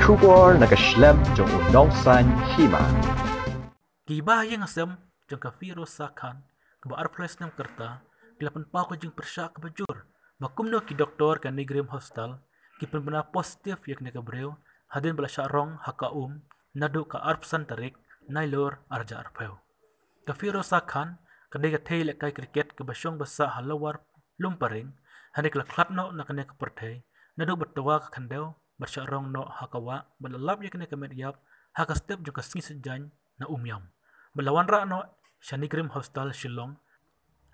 Kubor nakaslem jong udongsan hima. Giba yang asam jong kafiro sakan keba arples nam kerta kilapan pa ko jong persya kabajur makumno ki doktor kan Negrim Hostel ki penbena positif yak ne kabreu hadin bala syarong hakaum nadu ka arpsan tarik nailor arja arpeu kafiro sakan kadai ka thei le kai cricket ke basyong basa halawar lumparing hanik la klatno na kane ka perthei nadu batwa ka khandeu basyarong no hakawa balalap yak ne kamedyap haka step jong ka singi sejan na umyam Balawan ra no siya Negrim Hostel Shillong.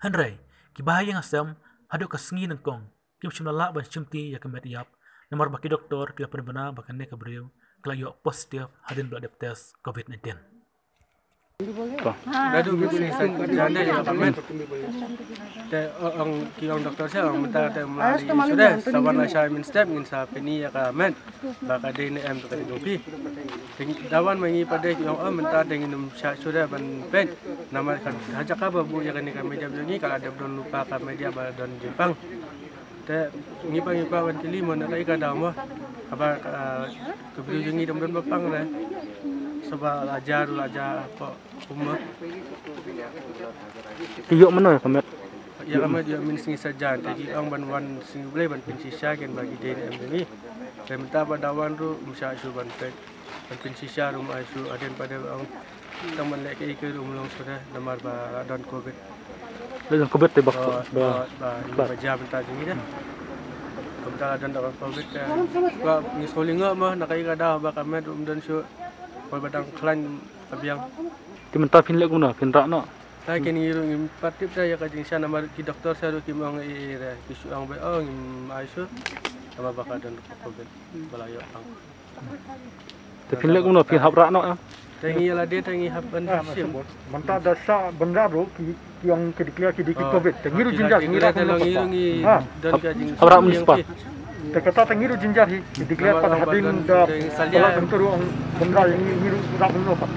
Hanray, kibahayang asam hado kasengi ng kong kim simnala ban simti ya kemet yap namar baki doktor kila penbena bakane kabriu kelayo positif hadin blood test COVID-19. Dadu bisnis janda yang kamen. Te ang kiong doktor saya ang minta te mali sudah sabar la saya min step ngin sa pini ya kamen baka de ne am tukari dupi. Dawan mangi pada kiong am minta dengan sudah ban pen nama kan haja ka babu ya kan kami jam ni kalau ada don lupa ka media ba don Jepang. Te ngi pangi pa ban kili mon na ka dawa apa kebriu jengi don bapang le sebab ajar apa umur. Iyo mana ya kamet? Ya kamet dia min singi saja. Jadi orang ban singi boleh ban pensisya kan bagi dia ni. Saya minta pada wan tu musya isu ban pensisya rumah isu ada pada orang teman lek ke rumah sudah namar ba don covid. Dan covid te bak ba jam minta jengi dah. Kita don don covid ka. Ba ni solinga mah nakai kada ba kamet dan su badang klan abiang Timinta pin lek guna pin rak no. Saya kini irung patip saya kajing sana namar ki doktor saya ki mang ira ki suang be ong aisu sama bakal dan covid balayo ang. Te pin lek guna pin hap rak no. Tangi la dia tangi hap ban sim. Manta dasa benda bro ki yang ke declare ki covid. Tangiru jinjar ngira irungi dan kajing. Hap rak municipal. Kata tangiru jinjar hi declare pada hadin da salah bentur ang benda yang ngiru rak no pat.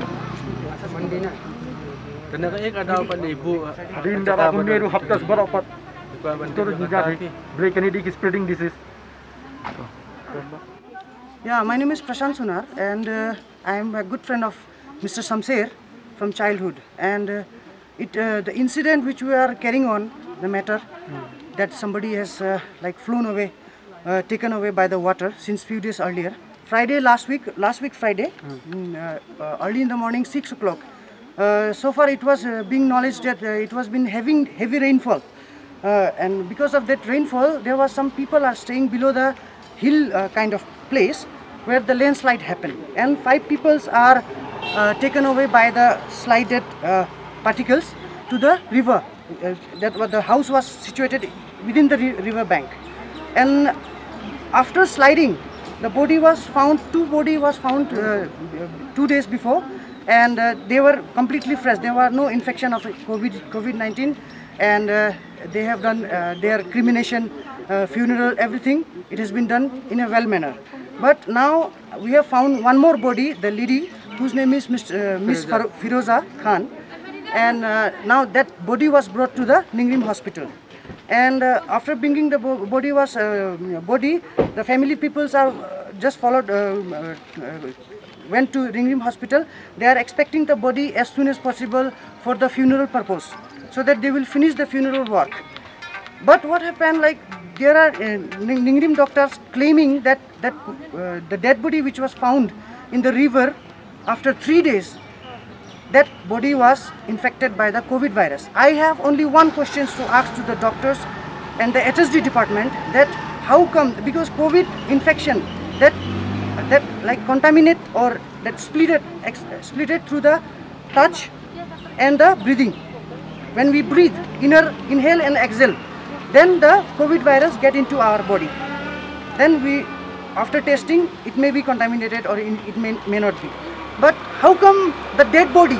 Kena kaya kada pa ibu. Hadin da rak ngiru haptas barapat. Bentur jinjar hi break any disease spreading disease. Yeah, my name is Prashant Sunar and I am a good friend of Mr. Samser from childhood, and the incident which we are carrying on the matter that somebody has like flown away, taken away by the water since few days earlier. Friday last week Friday, early in the morning 6 o'clock. So far it was being knowledge that it was been having heavy rainfall, and because of that rainfall there was some people are staying below the hill kind of place where the landslide happened, and 5 people are taken away by the slided particles to the river. That the house was situated within the river bank, and after sliding the body was found, 2 body was found 2 days before, and they were completely fresh. There were no infection of COVID-19, and they have done their cremation, funeral, everything. It has been done in a well manner. But now we have found one more body, the lady whose name is Miss Firoza Khan, and now that body was brought to the Ningrim Hospital. And after bringing the body, the family peoples are just followed, went to Ningrim Hospital. They are expecting the body as soon as possible for the funeral purpose, so that they will finish the funeral work. But what happened, like there are Ningrim doctors claiming that the dead body which was found in the river after 3 days, that body was infected by the COVID virus. I have only one question to ask to the doctors and the HSD department, that how come, because COVID infection that like contaminate or that splitted through the touch and the breathing. When we breathe, inhale and exhale, then the COVID virus get into our body. Then we, after testing, it may be contaminated or it may not be. But how come the dead body,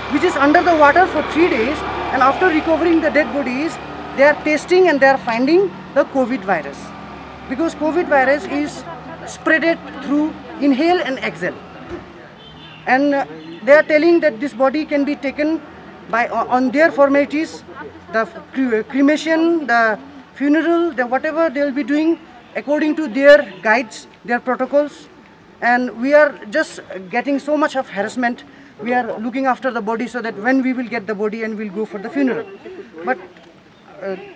which is under the water for 3 days, and after recovering the dead bodies, they are testing and they are finding the COVID virus? Because COVID virus is spreaded through inhale and exhale. And they are telling that this body can be taken by on their formalities, the cremation, the funeral, the whatever they will be doing according to their guides, their protocols. and we are just getting so much of harassment. We are looking after the body so that when we will get the body and we'll go for the funeral. But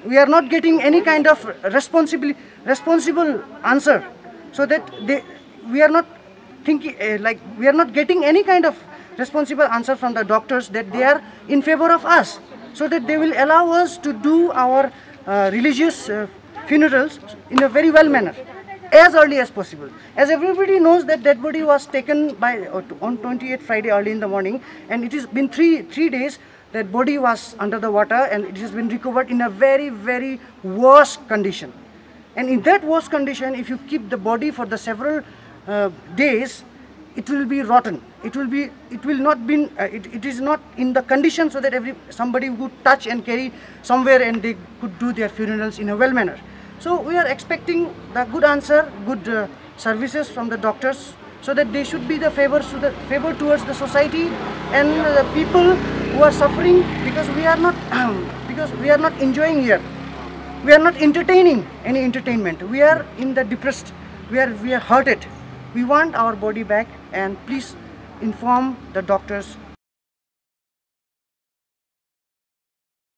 we are not getting any kind of responsible answer, so that we are not thinking we are not getting any kind of responsible answer from the doctors that they are in favor of us, so that they will allow us to do our religious funerals in a very well manner, as early as possible. As everybody knows that dead body was taken on 28th Friday early in the morning, and it has been three days that body was under the water, and it has been recovered in a very, very worse condition. And in that worse condition, if you keep the body for the several days, it will be rotten. It is not in the condition so that somebody would touch and carry somewhere and they could do their funerals in a well manner. So we are expecting the good answer, good services from the doctors, so that they should be the favor towards the society and the people who are suffering, because we are not enjoying here. We are not entertaining any entertainment. We are in the depressed. We are hurted. We want our body back, and please inform the doctors